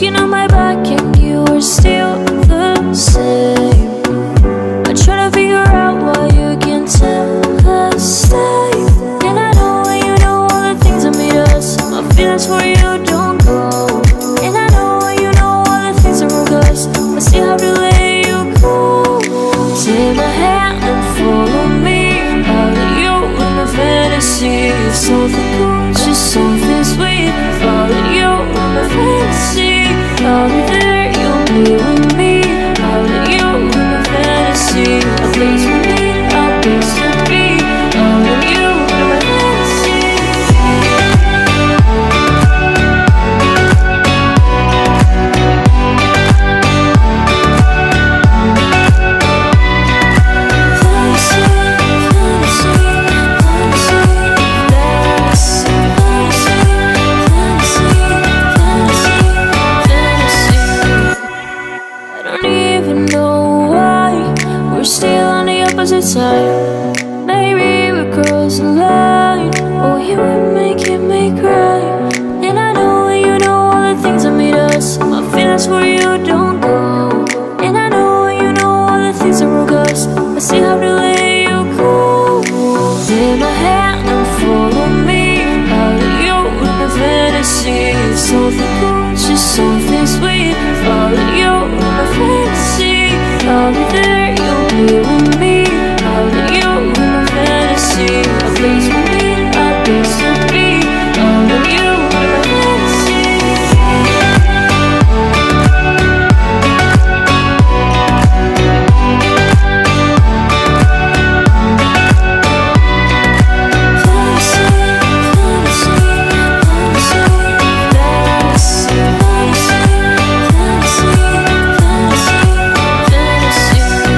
looking on my back and you are still the same. I try to figure out why you can't tell the same. And I know you know all the things that made us. My feelings for you don't go. And I know you know all the things that broke us. I still have to let you go. Take my hand and follow me. Out of you in my fantasy. Something cool, just something sweet. Follow you in my fantasy. I'll be there, you'll be with me. Out of you in my fantasy. A place for me, a place to be. Out of you in my fantasy. Side. Maybe we cross the line. Oh, you were making me cry. And I know you know all the things that made us. My feelings for you don't go. And I know you know all the things that broke us. I still have to let you go. Take my hand and follow me. Out of you in my fantasy. Something cool, just something sweet. Follow you in my fantasy. I'll be there, you'll be with me. A place for me, a place to be. All of you in my fantasy. Fantasy.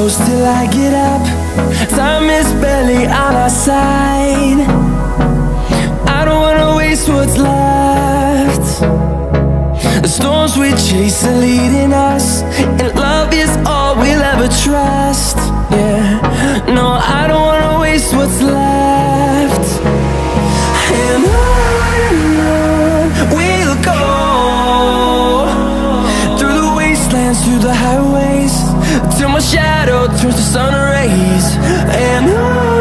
close till I get up. Time is barely on our side. I don't wanna waste what's left. The storms we chase are leading us, and love is all we'll ever trust. Yeah, no, I don't wanna waste what's left. And on we'll go, through the wastelands, through the highways, till my shadow turns to sun rays. And on